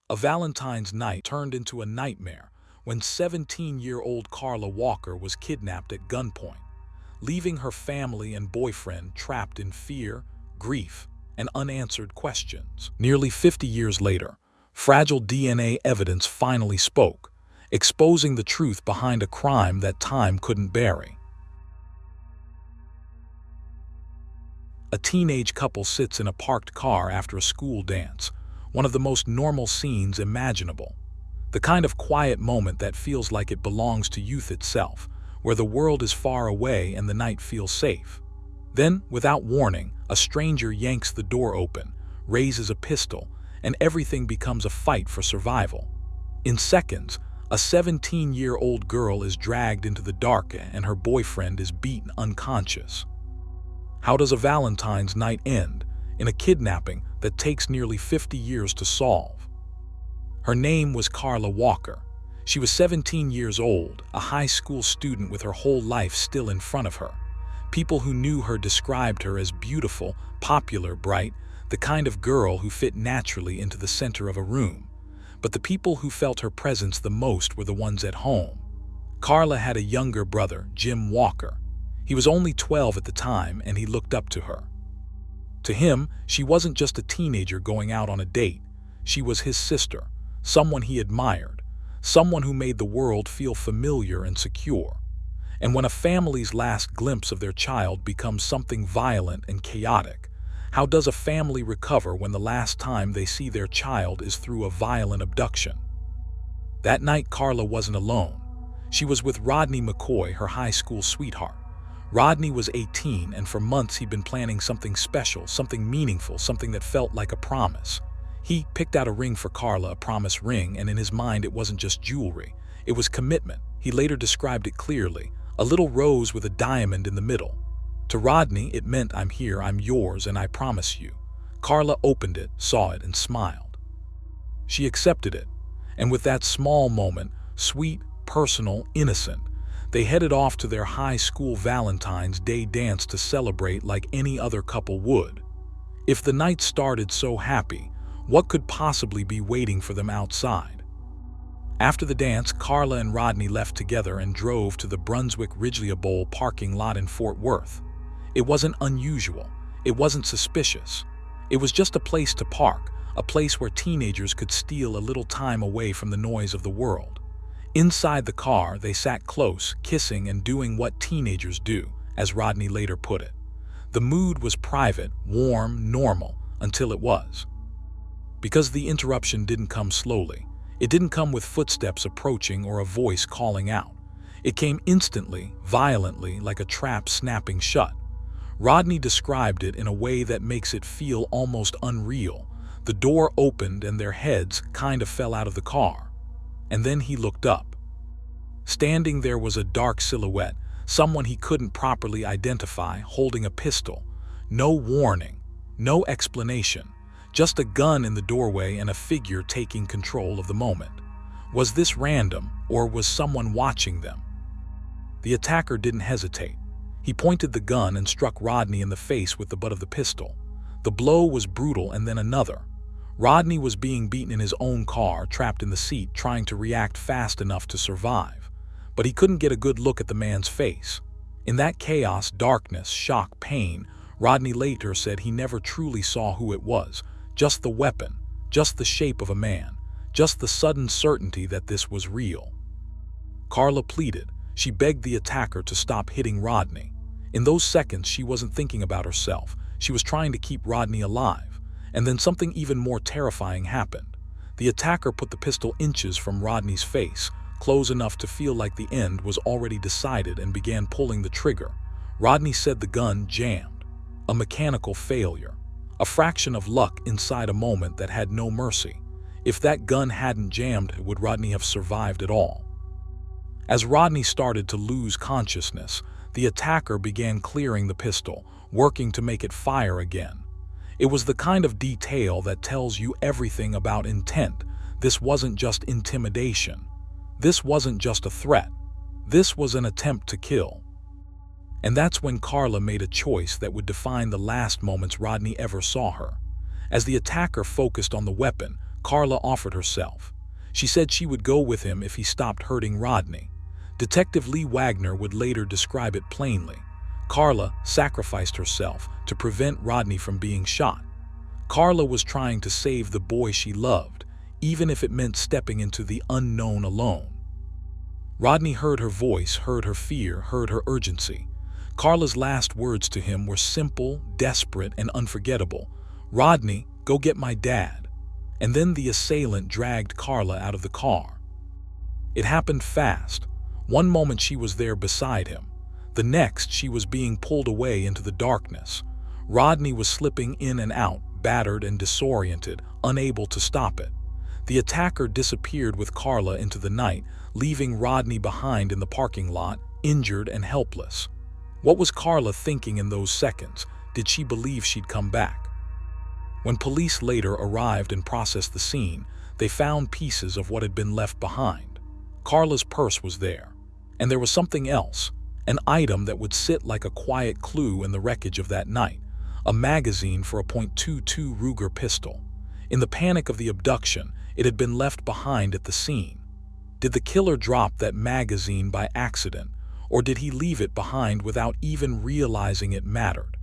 A Valentine's night turned into a nightmare when 17-year-old Carla Walker was kidnapped at gunpoint, leaving her family and boyfriend trapped in fear, grief, and unanswered questions. Nearly 50 years later, fragile DNA evidence finally spoke, exposing the truth behind a crime that time couldn't bury. A teenage couple sits in a parked car after a school dance, one of the most normal scenes imaginable. The kind of quiet moment that feels like it belongs to youth itself, where the world is far away and the night feels safe. Then, without warning, a stranger yanks the door open, raises a pistol, and everything becomes a fight for survival. In seconds, a 17-year-old girl is dragged into the dark and her boyfriend is beaten unconscious. How does a Valentine's night end in a kidnapping that takes nearly 50 years to solve? Her name was Carla Walker. She was 17 years old, a high school student with her whole life still in front of her. People who knew her described her as beautiful, popular, bright, the kind of girl who fit naturally into the center of a room. But the people who felt her presence the most were the ones at home. Carla had a younger brother, Jim Walker. He was only 12 at the time, and he looked up to her. To him, she wasn't just a teenager going out on a date. She was his sister, someone he admired, someone who made the world feel familiar and secure. And when a family's last glimpse of their child becomes something violent and chaotic, how does a family recover when the last time they see their child is through a violent abduction? That night, Carla wasn't alone. She was with Rodney McCoy, her high school sweetheart. Rodney was 18, and for months he'd been planning something special, something meaningful, something that felt like a promise. He picked out a ring for Carla, a promise ring, and in his mind it wasn't just jewelry. It was commitment. He later described it clearly, a little rose with a diamond in the middle. To Rodney, it meant, "I'm here, I'm yours, and I promise you." Carla opened it, saw it, and smiled. She accepted it, and with that small moment, sweet, personal, innocent, they headed off to their high school Valentine's Day dance to celebrate like any other couple would. If the night started so happy, what could possibly be waiting for them outside? After the dance, Carla and Rodney left together and drove to the Brunswick Ridgely Bowl parking lot in Fort Worth. It wasn't unusual. It wasn't suspicious. It was just a place to park, a place where teenagers could steal a little time away from the noise of the world. Inside the car, they sat close, kissing and doing what teenagers do, as Rodney later put it. The mood was private, warm, normal, until it was. Because the interruption didn't come slowly. It didn't come with footsteps approaching or a voice calling out. It came instantly, violently, like a trap snapping shut. Rodney described it in a way that makes it feel almost unreal. The door opened and their heads kind of fell out of the car. And then he looked up. Standing there was a dark silhouette, someone he couldn't properly identify, holding a pistol. No warning, no explanation, just a gun in the doorway and a figure taking control of the moment. Was this random, or was someone watching them? The attacker didn't hesitate. He pointed the gun and struck Rodney in the face with the butt of the pistol. The blow was brutal, and then another. Rodney was being beaten in his own car, trapped in the seat, trying to react fast enough to survive. But he couldn't get a good look at the man's face. In that chaos, darkness, shock, pain, Rodney later said he never truly saw who it was, just the weapon, just the shape of a man, just the sudden certainty that this was real. Carla pleaded. She begged the attacker to stop hitting Rodney. In those seconds, she wasn't thinking about herself. She was trying to keep Rodney alive. And then something even more terrifying happened. The attacker put the pistol inches from Rodney's face, close enough to feel like the end was already decided, and began pulling the trigger. Rodney said the gun jammed. A mechanical failure. A fraction of luck inside a moment that had no mercy. If that gun hadn't jammed, would Rodney have survived at all? As Rodney started to lose consciousness, the attacker began clearing the pistol, working to make it fire again. It was the kind of detail that tells you everything about intent. This wasn't just intimidation. This wasn't just a threat. This was an attempt to kill. And that's when Carla made a choice that would define the last moments Rodney ever saw her. As the attacker focused on the weapon, Carla offered herself. She said she would go with him if he stopped hurting Rodney. Detective Lee Wagner would later describe it plainly. Carla sacrificed herself to prevent Rodney from being shot. Carla was trying to save the boy she loved, even if it meant stepping into the unknown alone. Rodney heard her voice, heard her fear, heard her urgency. Carla's last words to him were simple, desperate, and unforgettable. "Rodney, go get my dad." And then the assailant dragged Carla out of the car. It happened fast. One moment she was there beside him. The next, she was being pulled away into the darkness. Rodney was slipping in and out, battered and disoriented, unable to stop it. The attacker disappeared with Carla into the night, leaving Rodney behind in the parking lot, injured and helpless. What was Carla thinking in those seconds? Did she believe she'd come back? When police later arrived and processed the scene, they found pieces of what had been left behind. Carla's purse was there. And there was something else, an item that would sit like a quiet clue in the wreckage of that night, a magazine for a .22 Ruger pistol. In the panic of the abduction, it had been left behind at the scene. Did the killer drop that magazine by accident, or did he leave it behind without even realizing it mattered?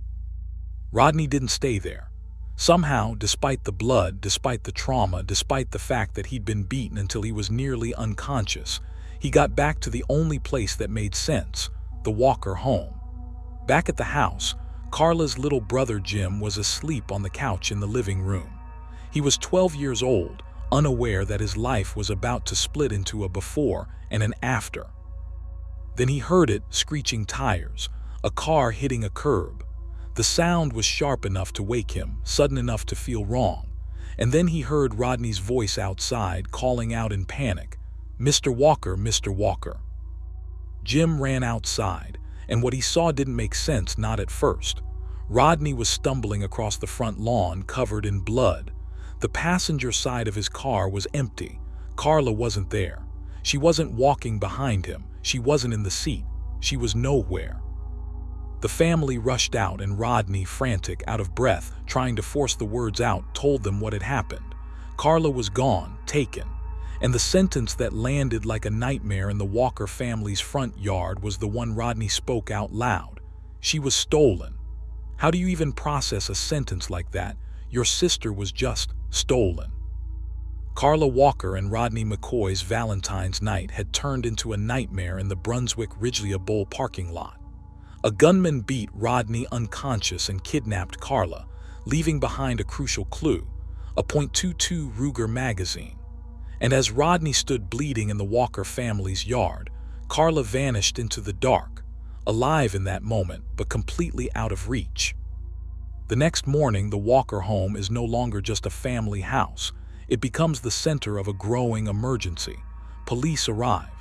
Rodney didn't stay there. Somehow, despite the blood, despite the trauma, despite the fact that he'd been beaten until he was nearly unconscious, he got back to the only place that made sense, the Walker home. Back at the house, Carla's little brother Jim was asleep on the couch in the living room. He was 12 years old, unaware that his life was about to split into a before and an after. Then he heard it, screeching tires, a car hitting a curb. The sound was sharp enough to wake him, sudden enough to feel wrong. And then he heard Rodney's voice outside, calling out in panic, "Mr. Walker, Mr. Walker." Jim ran outside, and what he saw didn't make sense, not at first. Rodney was stumbling across the front lawn, covered in blood. The passenger side of his car was empty. Carla wasn't there. She wasn't walking behind him. She wasn't in the seat. She was nowhere. The family rushed out, and Rodney, frantic, out of breath, trying to force the words out, told them what had happened. Carla was gone, taken. And the sentence that landed like a nightmare in the Walker family's front yard was the one Rodney spoke out loud. She was stolen. How do you even process a sentence like that? Your sister was just stolen. Carla Walker and Rodney McCoy's Valentine's night had turned into a nightmare in the Brunswick Ridgely Bowl parking lot. A gunman beat Rodney unconscious and kidnapped Carla, leaving behind a crucial clue, a .22 Ruger magazine. And as Rodney stood bleeding in the Walker family's yard, Carla vanished into the dark, alive in that moment, but completely out of reach. The next morning, the Walker home is no longer just a family house. It becomes the center of a growing emergency. Police arrive.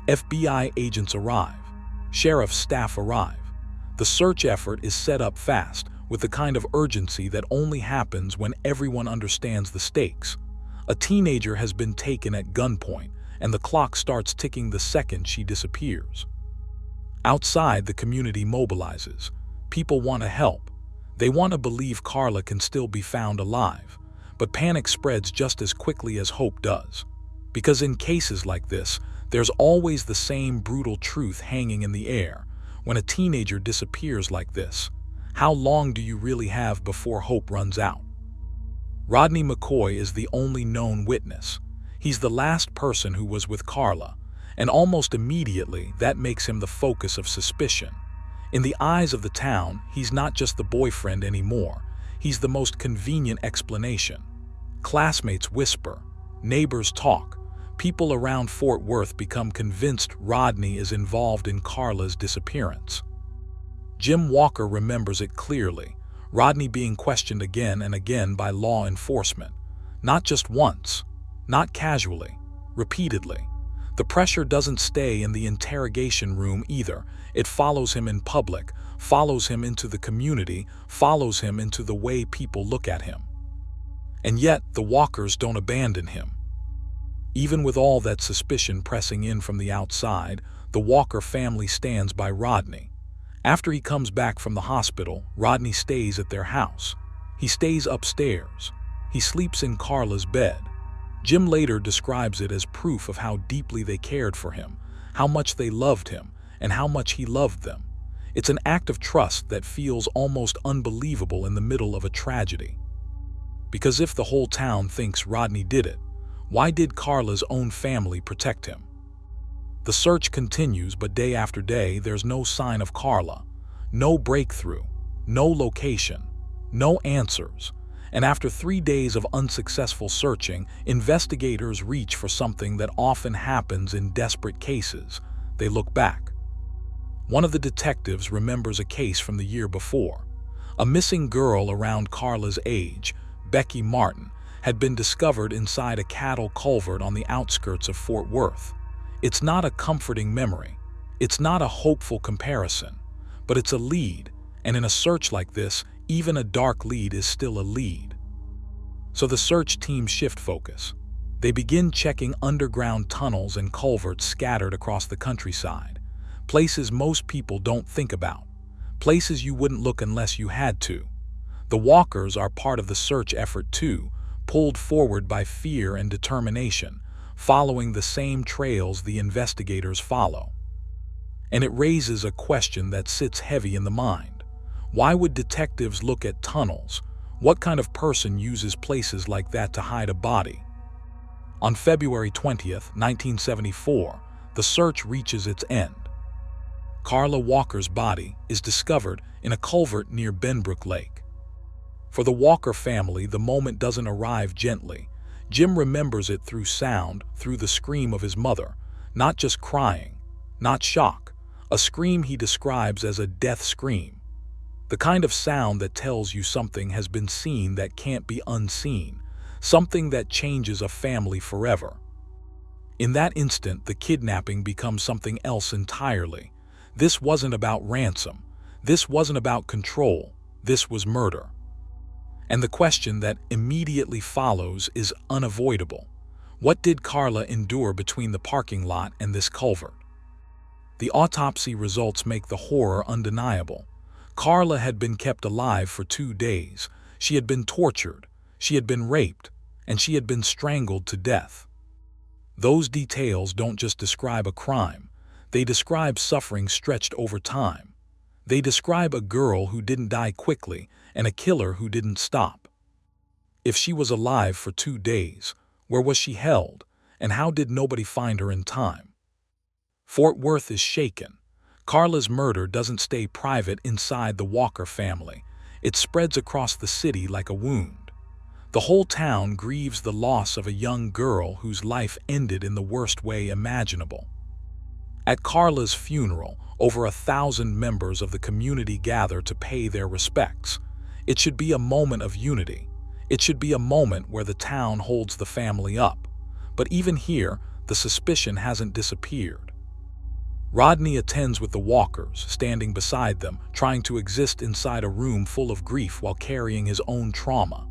FBI agents arrive. Sheriff's staff arrive. The search effort is set up fast, with the kind of urgency that only happens when everyone understands the stakes. A teenager has been taken at gunpoint, and the clock starts ticking the second she disappears. Outside, the community mobilizes. People want to help. They want to believe Carla can still be found alive. But panic spreads just as quickly as hope does. Because in cases like this, there's always the same brutal truth hanging in the air. When a teenager disappears like this, how long do you really have before hope runs out? Rodney McCoy is the only known witness. He's the last person who was with Carla, and almost immediately that makes him the focus of suspicion. In the eyes of the town, he's not just the boyfriend anymore. He's the most convenient explanation. Classmates whisper, neighbors talk. People around Fort Worth become convinced Rodney is involved in Carla's disappearance. Jim Walker remembers it clearly, Rodney being questioned again and again by law enforcement. Not just once, not casually, repeatedly. The pressure doesn't stay in the interrogation room either. It follows him in public, follows him into the community, follows him into the way people look at him. And yet, the Walkers don't abandon him. Even with all that suspicion pressing in from the outside, the Walker family stands by Rodney. After he comes back from the hospital, Rodney stays at their house. He stays upstairs. He sleeps in Carla's bed. Jim later describes it as proof of how deeply they cared for him, how much they loved him, and how much he loved them. It's an act of trust that feels almost unbelievable in the middle of a tragedy. Because if the whole town thinks Rodney did it, why did Carla's own family protect him? The search continues, but day after day, there's no sign of Carla. No breakthrough, no location, no answers. And after 3 days of unsuccessful searching, investigators reach for something that often happens in desperate cases. They look back. One of the detectives remembers a case from the year before. A missing girl around Carla's age, Becky Martin, had been discovered inside a cattle culvert on the outskirts of Fort Worth. It's not a comforting memory. It's not a hopeful comparison. But it's a lead, and in a search like this, even a dark lead is still a lead. So the search team shift focus. They begin checking underground tunnels and culverts scattered across the countryside. Places most people don't think about. Places you wouldn't look unless you had to. The Walkers are part of the search effort too, pulled forward by fear and determination, following the same trails the investigators follow. And it raises a question that sits heavy in the mind. Why would detectives look at tunnels? What kind of person uses places like that to hide a body? On February 20th, 1974, the search reaches its end. Carla Walker's body is discovered in a culvert near Benbrook Lake. For the Walker family, the moment doesn't arrive gently. Jim remembers it through sound, through the scream of his mother, not just crying, not shock, a scream he describes as a death scream. The kind of sound that tells you something has been seen that can't be unseen, something that changes a family forever. In that instant, the kidnapping becomes something else entirely. This wasn't about ransom. This wasn't about control. This was murder. And the question that immediately follows is unavoidable. What did Carla endure between the parking lot and this culvert? The autopsy results make the horror undeniable. Carla had been kept alive for 2 days. She had been tortured, she had been raped, and she had been strangled to death. Those details don't just describe a crime. They describe suffering stretched over time. They describe a girl who didn't die quickly and a killer who didn't stop. If she was alive for 2 days, where was she held, and how did nobody find her in time? Fort Worth is shaken. Carla's murder doesn't stay private inside the Walker family. It spreads across the city like a wound. The whole town grieves the loss of a young girl whose life ended in the worst way imaginable. At Carla's funeral, over 1,000 members of the community gather to pay their respects. It should be a moment of unity. It should be a moment where the town holds the family up. But even here, the suspicion hasn't disappeared. Rodney attends with the Walkers, standing beside them, trying to exist inside a room full of grief while carrying his own trauma.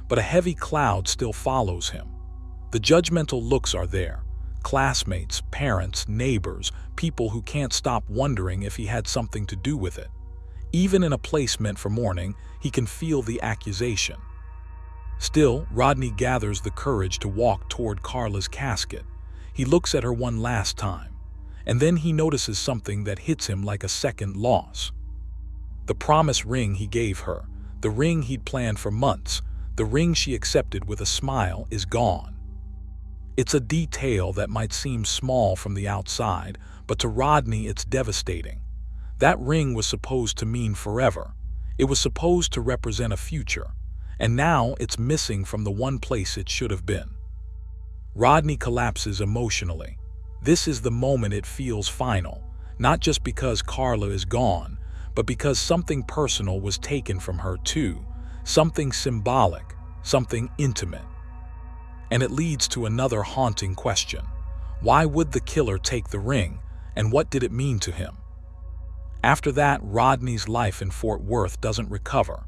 But a heavy cloud still follows him. The judgmental looks are there. Classmates, parents, neighbors, people who can't stop wondering if he had something to do with it. Even in a place meant for mourning, he can feel the accusation. Still, Rodney gathers the courage to walk toward Carla's casket. He looks at her one last time, and then he notices something that hits him like a second loss. The promise ring he gave her, the ring he'd planned for months, the ring she accepted with a smile, is gone. It's a detail that might seem small from the outside, but to Rodney it's devastating. That ring was supposed to mean forever. It was supposed to represent a future, and now it's missing from the one place it should have been. Rodney collapses emotionally. This is the moment it feels final, not just because Carla is gone, but because something personal was taken from her too, something symbolic, something intimate. And it leads to another haunting question. Why would the killer take the ring, and what did it mean to him? After that, Rodney's life in Fort Worth doesn't recover.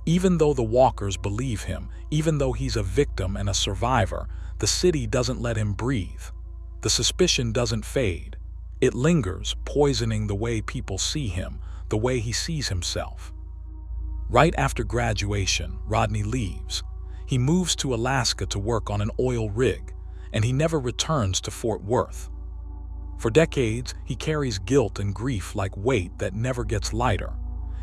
Even though the Walkers believe him, even though he's a victim and a survivor, the city doesn't let him breathe. The suspicion doesn't fade. It lingers, poisoning the way people see him, the way he sees himself. Right after graduation, Rodney leaves. He moves to Alaska to work on an oil rig, and he never returns to Fort Worth. For decades, he carries guilt and grief like weight that never gets lighter.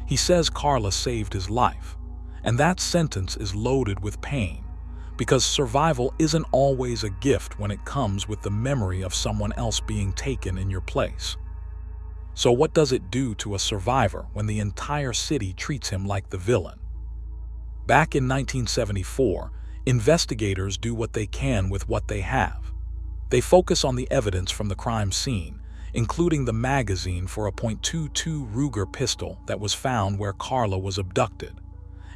He says Carla saved his life, and that sentence is loaded with pain, because survival isn't always a gift when it comes with the memory of someone else being taken in your place. So what does it do to a survivor when the entire city treats him like the villain? Back in 1974, investigators do what they can with what they have. They focus on the evidence from the crime scene, including the magazine for a .22 Ruger pistol that was found where Carla was abducted.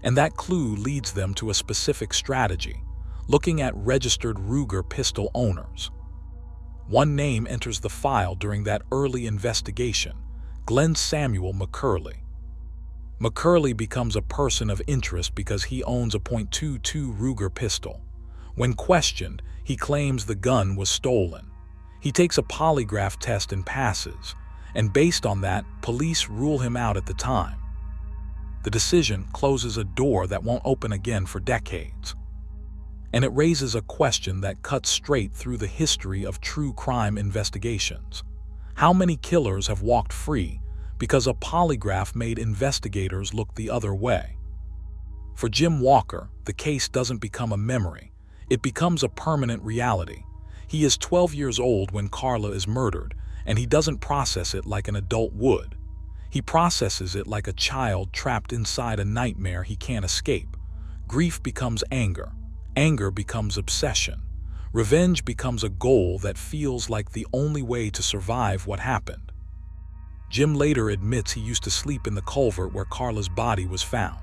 And that clue leads them to a specific strategy, looking at registered Ruger pistol owners. One name enters the file during that early investigation: Glen Samuel McCurley. McCurley becomes a person of interest because he owns a .22 Ruger pistol. When questioned, he claims the gun was stolen. He takes a polygraph test and passes, and based on that, police rule him out at the time. The decision closes a door that won't open again for decades. And it raises a question that cuts straight through the history of true crime investigations. How many killers have walked free because a polygraph made investigators look the other way? For Jim Walker, the case doesn't become a memory. It becomes a permanent reality. He is 12 years old when Carla is murdered, and he doesn't process it like an adult would. He processes it like a child trapped inside a nightmare he can't escape. Grief becomes anger. Anger becomes obsession. Revenge becomes a goal that feels like the only way to survive what happened. Jim later admits he used to sleep in the culvert where Carla's body was found.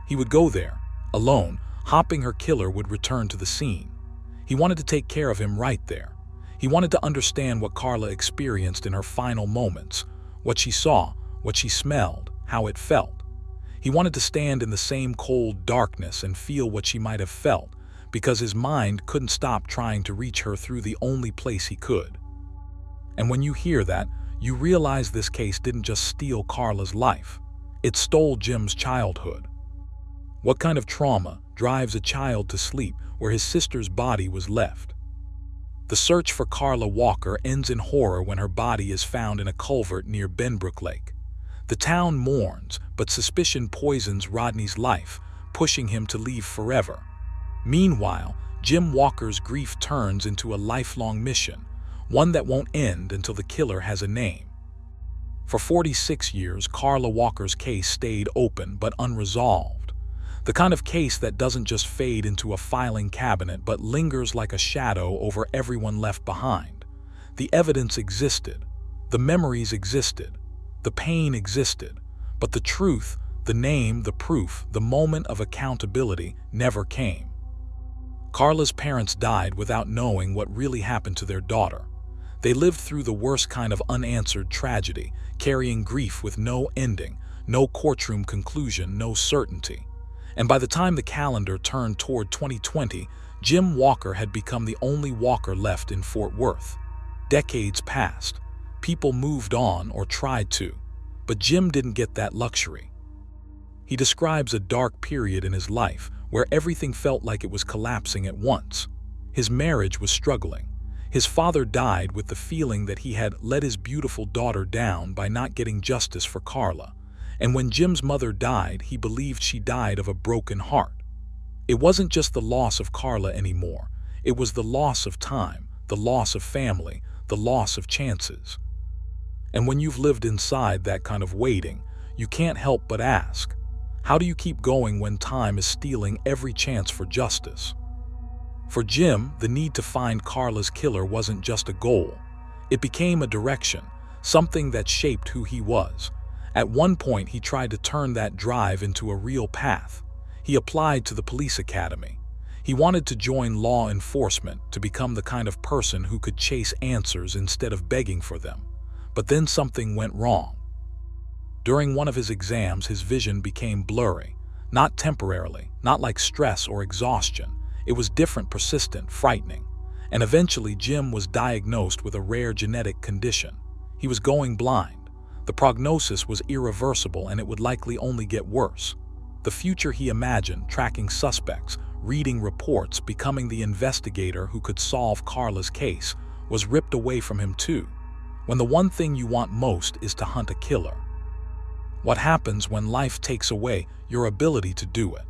He would go there, alone, hoping her killer would return to the scene. He wanted to take care of him right there. He wanted to understand what Carla experienced in her final moments, what she saw, what she smelled, how it felt. He wanted to stand in the same cold darkness and feel what she might have felt, because his mind couldn't stop trying to reach her through the only place he could. And when you hear that, you realize this case didn't just steal Carla's life. It stole Jim's childhood. What kind of trauma drives a child to sleep where his sister's body was left? The search for Carla Walker ends in horror when her body is found in a culvert near Benbrook Lake. The town mourns, but suspicion poisons Rodney's life, pushing him to leave forever. Meanwhile, Jim Walker's grief turns into a lifelong mission, one that won't end until the killer has a name. For 46 years, Carla Walker's case stayed open but unresolved. The kind of case that doesn't just fade into a filing cabinet but lingers like a shadow over everyone left behind. The evidence existed, the memories existed, the pain existed, but the truth, the name, the proof, the moment of accountability never came. Carla's parents died without knowing what really happened to their daughter. They lived through the worst kind of unanswered tragedy, carrying grief with no ending, no courtroom conclusion, no certainty. And by the time the calendar turned toward 2020, Jim Walker had become the only Walker left in Fort Worth. Decades passed. People moved on or tried to, but Jim didn't get that luxury. He describes a dark period in his life where everything felt like it was collapsing at once. His marriage was struggling. His father died with the feeling that he had let his beautiful daughter down by not getting justice for Carla. And when Jim's mother died, he believed she died of a broken heart. It wasn't just the loss of Carla anymore. It was the loss of time, the loss of family, the loss of chances. And when you've lived inside that kind of waiting, you can't help but ask, how do you keep going when time is stealing every chance for justice? For Jim, the need to find Carla's killer wasn't just a goal. It became a direction, something that shaped who he was. At one point, he tried to turn that drive into a real path. He applied to the police academy. He wanted to join law enforcement, to become the kind of person who could chase answers instead of begging for them. But then something went wrong. During one of his exams, his vision became blurry. Not temporarily, not like stress or exhaustion. It was different, persistent, frightening. And eventually, Jim was diagnosed with a rare genetic condition. He was going blind. The prognosis was irreversible, and it would likely only get worse. The future he imagined, tracking suspects, reading reports, becoming the investigator who could solve Carla's case, was ripped away from him too, when the one thing you want most is to hunt a killer. What happens when life takes away your ability to do it?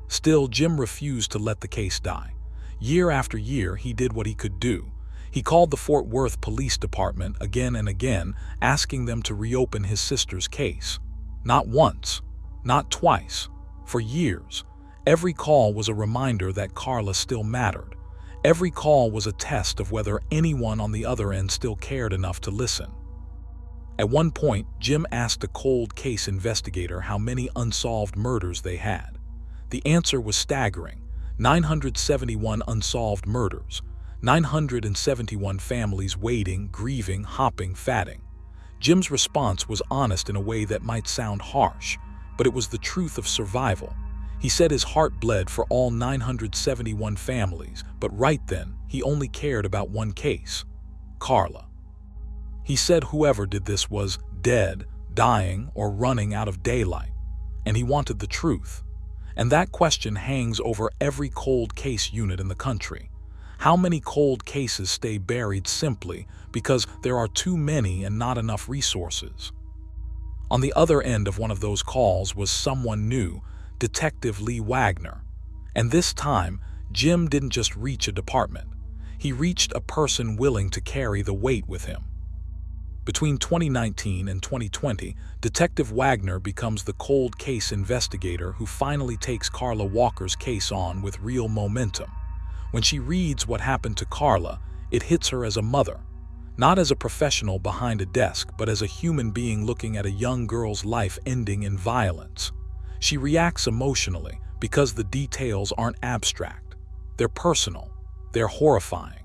Still, Jim refused to let the case die. Year after year, he did what he could do. He called the Fort Worth Police Department again and again, asking them to reopen his sister's case. Not once, not twice, for years. Every call was a reminder that Carla still mattered. Every call was a test of whether anyone on the other end still cared enough to listen. At one point, Jim asked a cold case investigator how many unsolved murders they had. The answer was staggering: 971 unsolved murders, 971 families waiting, grieving, hopping, fatting. Jim's response was honest in a way that might sound harsh, but it was the truth of survival. He said his heart bled for all 971 families, but right then, he only cared about one case: Carla. He said whoever did this was dead, dying, or running out of daylight, and he wanted the truth. And that question hangs over every cold case unit in the country. How many cold cases stay buried simply because there are too many and not enough resources? On the other end of one of those calls was someone new, Detective Lee Wagner. And this time, Jim didn't just reach a department. He reached a person willing to carry the weight with him. Between 2019 and 2020, Detective Wagner becomes the cold case investigator who finally takes Carla Walker's case on with real momentum. When she reads what happened to Carla, it hits her as a mother, not as a professional behind a desk, but as a human being looking at a young girl's life ending in violence. She reacts emotionally because the details aren't abstract. They're personal. They're horrifying.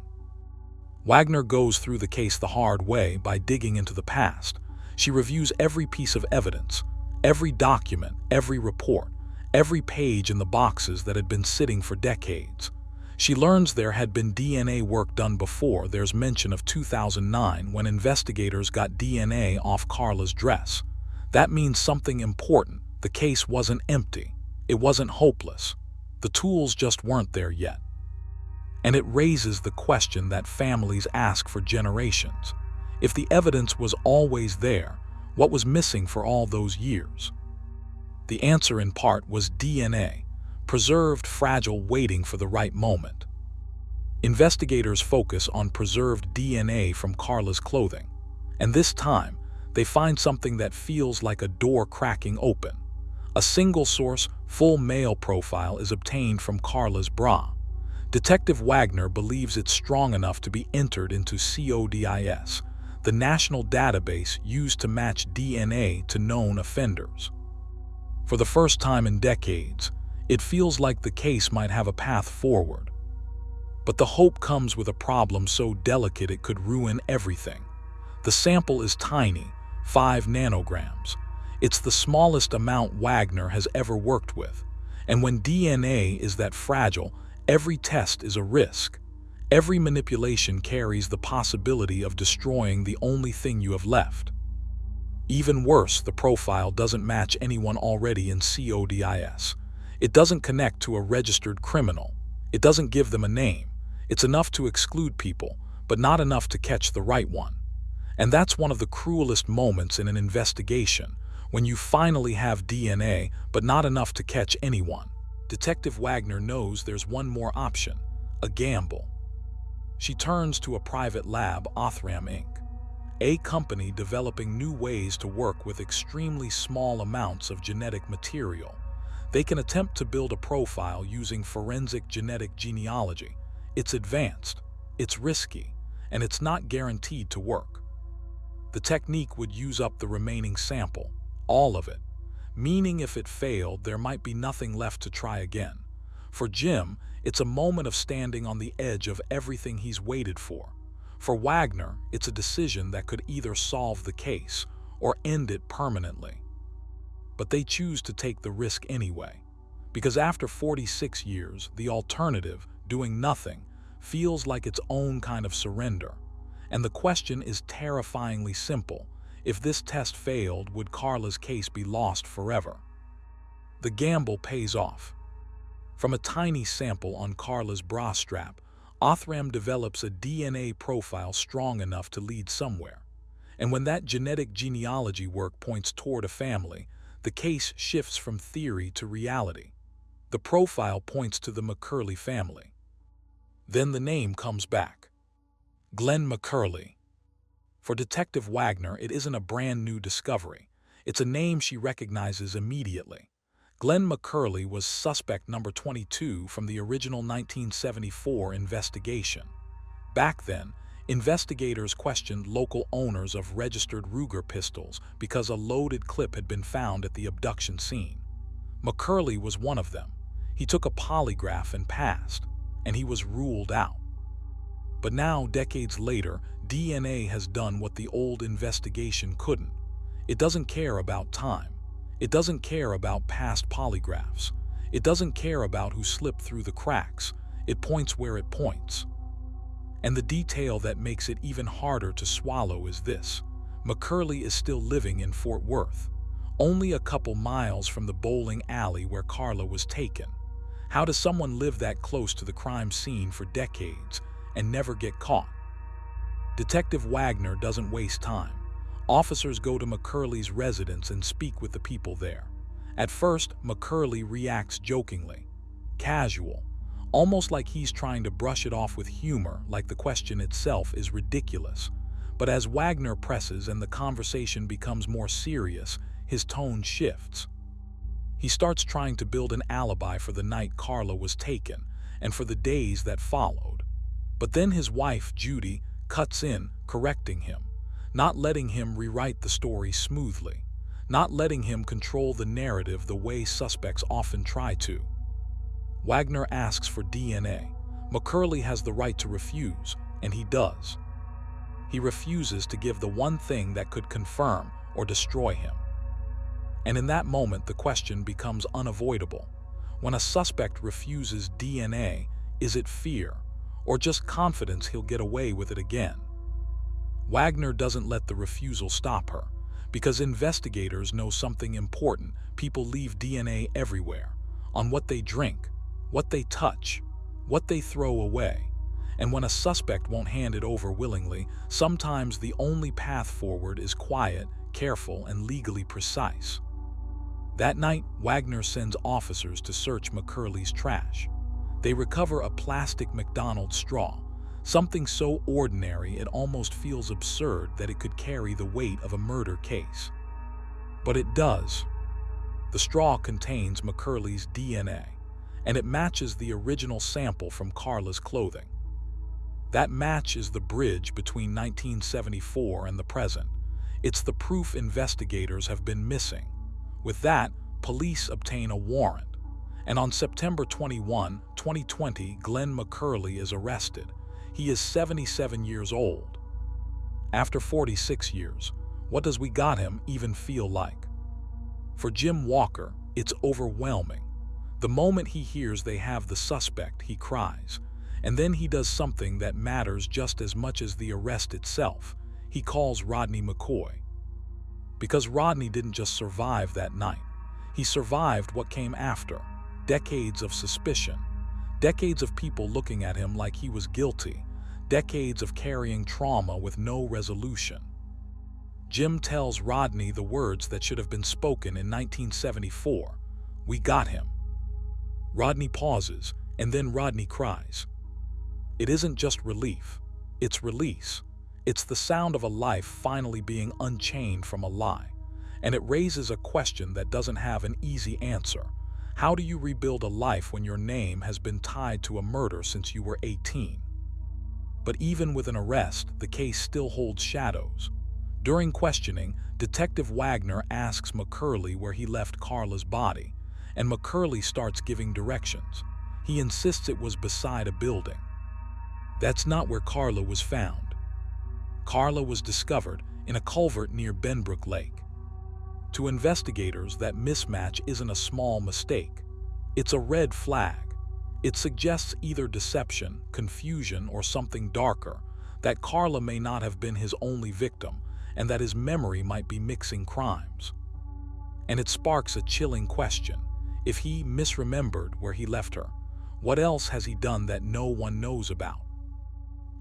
Wagner goes through the case the hard way by digging into the past. She reviews every piece of evidence, every document, every report, every page in the boxes that had been sitting for decades. She learns there had been DNA work done before. There's mention of 2009 when investigators got DNA off Carla's dress. That means something important. The case wasn't empty. It wasn't hopeless. The tools just weren't there yet. And it raises the question that families ask for generations. If the evidence was always there, what was missing for all those years? The answer in part was DNA, preserved, fragile, waiting for the right moment. Investigators focus on preserved DNA from Carla's clothing, and this time they find something that feels like a door cracking open. A single source, full male profile is obtained from Carla's bra. Detective Wagner believes it's strong enough to be entered into CODIS, the national database used to match DNA to known offenders. For the first time in decades, it feels like the case might have a path forward. But the hope comes with a problem so delicate it could ruin everything. The sample is tiny, 5 nanograms. It's the smallest amount Wagner has ever worked with. And when DNA is that fragile, every test is a risk. Every manipulation carries the possibility of destroying the only thing you have left. Even worse, the profile doesn't match anyone already in CODIS. It doesn't connect to a registered criminal. It doesn't give them a name. It's enough to exclude people, but not enough to catch the right one. And that's one of the cruelest moments in an investigation, when you finally have DNA, but not enough to catch anyone. Detective Wagner knows there's one more option: a gamble. She turns to a private lab, Othram Inc., a company developing new ways to work with extremely small amounts of genetic material. They can attempt to build a profile using forensic genetic genealogy. It's advanced, it's risky, and it's not guaranteed to work. The technique would use up the remaining sample, all of it. Meaning if it failed, there might be nothing left to try again. For Jim, it's a moment of standing on the edge of everything he's waited for. For Wagner, it's a decision that could either solve the case or end it permanently. But they choose to take the risk anyway, because after 46 years, the alternative, doing nothing, feels like its own kind of surrender. And the question is terrifyingly simple. If this test failed, would Carla's case be lost forever? The gamble pays off. From a tiny sample on Carla's bra strap, Othram develops a DNA profile strong enough to lead somewhere. And when that genetic genealogy work points toward a family, the case shifts from theory to reality. The profile points to the McCurley family. Then the name comes back. Glen McCurley. For Detective Wagner, it isn't a brand new discovery. It's a name she recognizes immediately. Glen McCurley was suspect number 22 from the original 1974 investigation. Back then, investigators questioned local owners of registered Ruger pistols because a loaded clip had been found at the abduction scene. McCurley was one of them. He took a polygraph and passed, and he was ruled out. But now, decades later, DNA has done what the old investigation couldn't. It doesn't care about time. It doesn't care about past polygraphs. It doesn't care about who slipped through the cracks. It points where it points. And the detail that makes it even harder to swallow is this: McCurley is still living in Fort Worth, only a couple miles from the bowling alley where Carla was taken. How does someone live that close to the crime scene for decades and never get caught? Detective Wagner doesn't waste time. Officers go to McCurley's residence and speak with the people there. At first, McCurley reacts jokingly, casual, almost like he's trying to brush it off with humor, like the question itself is ridiculous. But as Wagner presses and the conversation becomes more serious, his tone shifts. He starts trying to build an alibi for the night Carla was taken and for the days that followed. But then his wife, Judy, cuts in, correcting him, not letting him rewrite the story smoothly, not letting him control the narrative the way suspects often try to. Wagner asks for DNA. McCurley has the right to refuse, and he does. He refuses to give the one thing that could confirm or destroy him. And in that moment, the question becomes unavoidable. When a suspect refuses DNA, is it fear, or just confidence he'll get away with it again? Wagner doesn't let the refusal stop her, because investigators know something important. People leave DNA everywhere, on what they drink, what they touch, what they throw away. And when a suspect won't hand it over willingly, sometimes the only path forward is quiet, careful, and legally precise. That night, Wagner sends officers to search McCurley's trash. They recover a plastic McDonald's straw, something so ordinary it almost feels absurd that it could carry the weight of a murder case. But it does. The straw contains McCurley's DNA, and it matches the original sample from Carla's clothing. That match is the bridge between 1974 and the present. It's the proof investigators have been missing. With that, police obtain a warrant, and on September 21, 2020, Glen McCurley is arrested. He is 77 years old. After 46 years, what does "we got him" even feel like? For Jim Walker, it's overwhelming. The moment he hears they have the suspect, he cries. And then he does something that matters just as much as the arrest itself. He calls Rodney McCoy. Because Rodney didn't just survive that night. He survived what came after. Decades of suspicion. Decades of people looking at him like he was guilty. Decades of carrying trauma with no resolution. Jim tells Rodney the words that should have been spoken in 1974. "We got him." Rodney pauses, and then Rodney cries. It isn't just relief, it's release. It's the sound of a life finally being unchained from a lie. And it raises a question that doesn't have an easy answer. How do you rebuild a life when your name has been tied to a murder since you were 18? But even with an arrest, the case still holds shadows. During questioning, Detective Wagner asks McCurley where he left Carla's body, and McCurley starts giving directions. He insists it was beside a building. That's not where Carla was found. Carla was discovered in a culvert near Benbrook Lake. To investigators, that mismatch isn't a small mistake. It's a red flag. It suggests either deception, confusion, or something darker, that Carla may not have been his only victim, and that his memory might be mixing crimes. And it sparks a chilling question. If he misremembered where he left her, what else has he done that no one knows about?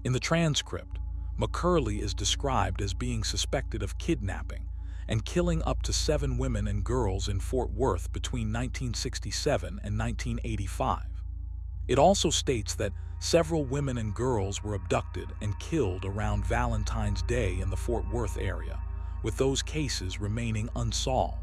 In the transcript, McCurley is described as being suspected of kidnapping and killing up to 7 women and girls in Fort Worth between 1967 and 1985. It also states that several women and girls were abducted and killed around Valentine's Day in the Fort Worth area, with those cases remaining unsolved.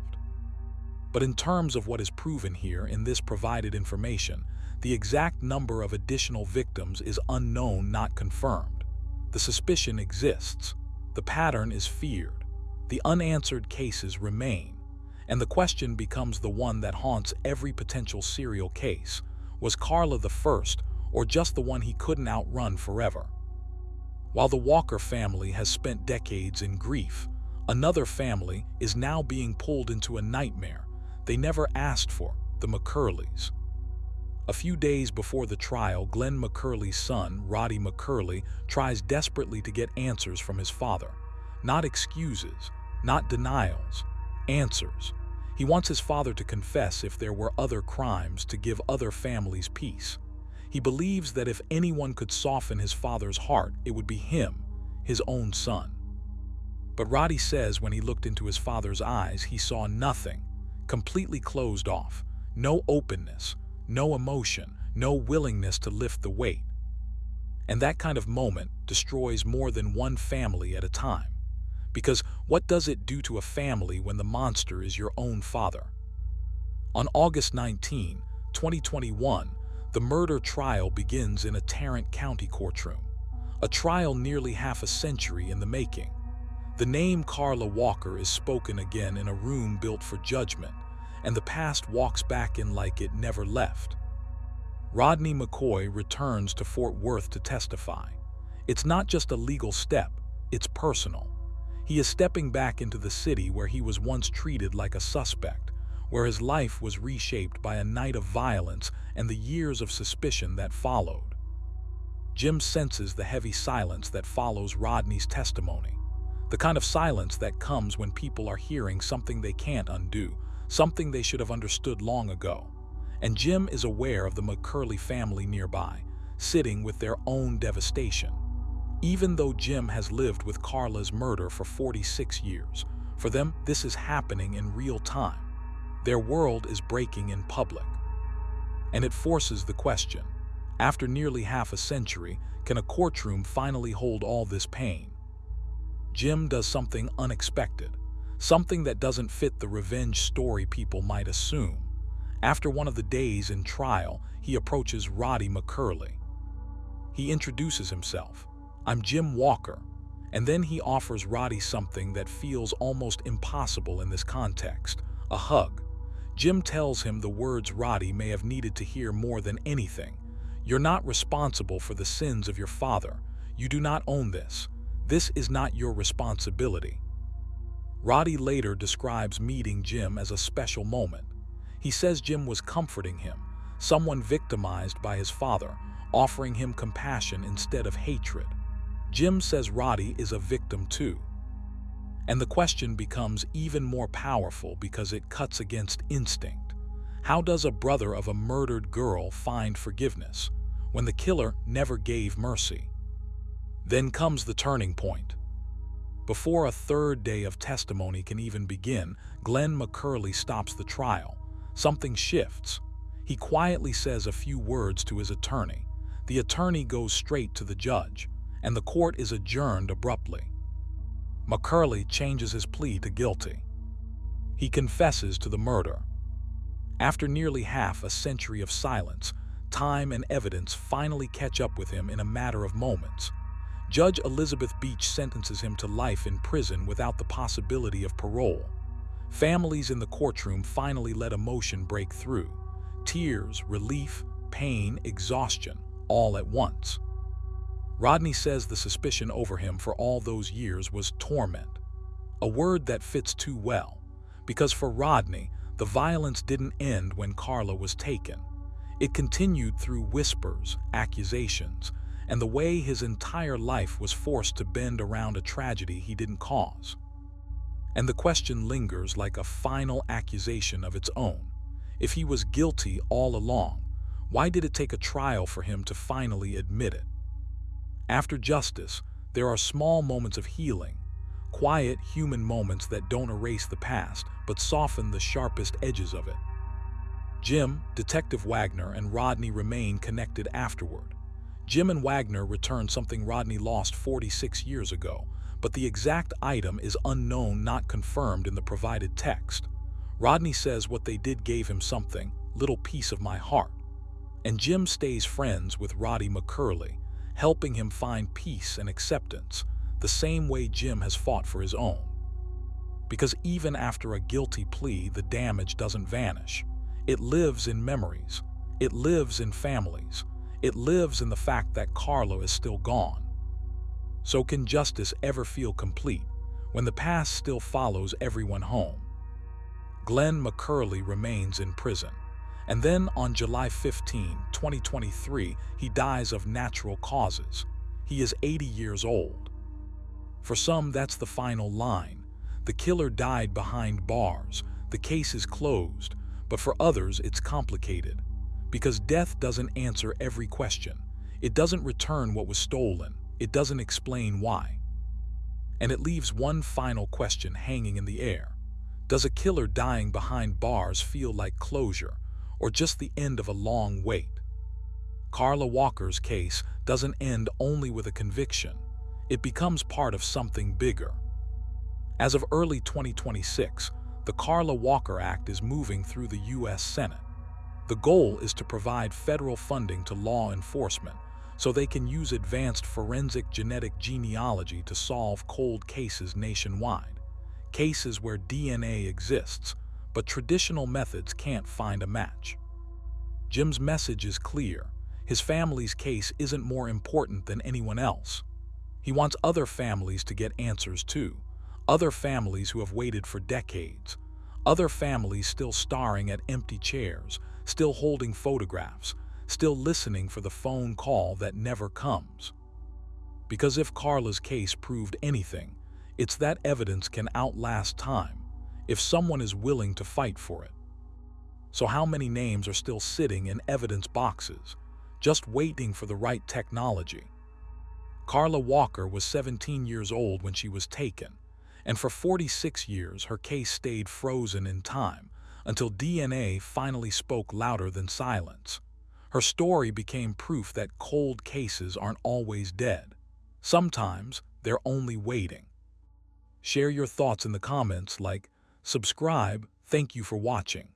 But in terms of what is proven here in this provided information, the exact number of additional victims is unknown, not confirmed. The suspicion exists, the pattern is feared, the unanswered cases remain, and the question becomes the one that haunts every potential serial case. Was Carla the first, or just the one he couldn't outrun forever? While the Walker family has spent decades in grief, another family is now being pulled into a nightmare they never asked for: the McCurleys. A few days before the trial, Glen McCurley's son, Rodney McCoy, tries desperately to get answers from his father. Not excuses, not denials, answers. He wants his father to confess if there were other crimes, to give other families peace. He believes that if anyone could soften his father's heart, it would be him, his own son. But Roddy says when he looked into his father's eyes, he saw nothing, completely closed off, no openness, no emotion, no willingness to lift the weight. And that kind of moment destroys more than one family at a time. Because what does it do to a family when the monster is your own father? On August 19, 2021, the murder trial begins in a Tarrant County courtroom, a trial nearly half a century in the making. The name Carla Walker is spoken again in a room built for judgment, and the past walks back in like it never left. Rodney McCoy returns to Fort Worth to testify. It's not just a legal step, it's personal. He is stepping back into the city where he was once treated like a suspect, where his life was reshaped by a night of violence and the years of suspicion that followed. Jim senses the heavy silence that follows Rodney's testimony, the kind of silence that comes when people are hearing something they can't undo, something they should have understood long ago. And Jim is aware of the McCurley family nearby, sitting with their own devastation. Even though Jim has lived with Carla's murder for 46 years, for them this is happening in real time. Their world is breaking in public. And it forces the question: after nearly half a century, can a courtroom finally hold all this pain? Jim does something unexpected, something that doesn't fit the revenge story people might assume. After one of the days in trial, he approaches Rodney McCurley. He introduces himself: "I'm Jim Walker," and then he offers Roddy something that feels almost impossible in this context: a hug. Jim tells him the words Roddy may have needed to hear more than anything: "You're not responsible for the sins of your father. You do not own this. This is not your responsibility." Roddy later describes meeting Jim as a special moment. He says Jim was comforting him, someone victimized by his father, offering him compassion instead of hatred. Jim says Roddy is a victim too. And the question becomes even more powerful because it cuts against instinct. How does a brother of a murdered girl find forgiveness when the killer never gave mercy? Then comes the turning point. Before a third day of testimony can even begin, Glen McCurley stops the trial. Something shifts. He quietly says a few words to his attorney. The attorney goes straight to the judge, and the court is adjourned abruptly. McCurley changes his plea to guilty. He confesses to the murder. After nearly half a century of silence, time and evidence finally catch up with him in a matter of moments. Judge Elizabeth Beach sentences him to life in prison without the possibility of parole. Families in the courtroom finally let emotion break through. Tears, relief, pain, exhaustion, all at once. Rodney says the suspicion over him for all those years was torment, a word that fits too well, because for Rodney, the violence didn't end when Carla was taken. It continued through whispers, accusations, and the way his entire life was forced to bend around a tragedy he didn't cause. And the question lingers like a final accusation of its own. If he was guilty all along, why did it take a trial for him to finally admit it? After justice, there are small moments of healing, quiet human moments that don't erase the past but soften the sharpest edges of it. Jim, Detective Wagner, and Rodney remain connected afterward. Jim and Wagner returned something Rodney lost 46 years ago, but the exact item is unknown, not confirmed in the provided text. Rodney says what they did gave him something, little piece of my heart. And Jim stays friends with Rodney McCurley, helping him find peace and acceptance, the same way Jim has fought for his own. Because even after a guilty plea, the damage doesn't vanish. It lives in memories. It lives in families. It lives in the fact that Carla is still gone. So can justice ever feel complete when the past still follows everyone home? Glen McCurley remains in prison. And then on July 15, 2023, he dies of natural causes. He is 80 years old. For some, that's the final line. The killer died behind bars. The case is closed. But for others, it's complicated. Because death doesn't answer every question. It doesn't return what was stolen. It doesn't explain why. And it leaves one final question hanging in the air. Does a killer dying behind bars feel like closure, or just the end of a long wait? Carla Walker's case doesn't end only with a conviction. It becomes part of something bigger. As of early 2026, the Carla Walker Act is moving through the U.S. Senate. The goal is to provide federal funding to law enforcement so they can use advanced forensic genetic genealogy to solve cold cases nationwide, cases where DNA exists, but traditional methods can't find a match. Jim's message is clear. His family's case isn't more important than anyone else. He wants other families to get answers too, other families who have waited for decades, other families still staring at empty chairs, still holding photographs, still listening for the phone call that never comes. Because if Carla's case proved anything, it's that evidence can outlast time, if someone is willing to fight for it. So how many names are still sitting in evidence boxes, just waiting for the right technology? Carla Walker was 17 years old when she was taken, and for 46 years her case stayed frozen in time, until DNA finally spoke louder than silence. Her story became proof that cold cases aren't always dead. Sometimes they're only waiting. Share your thoughts in the comments, subscribe, thank you for watching.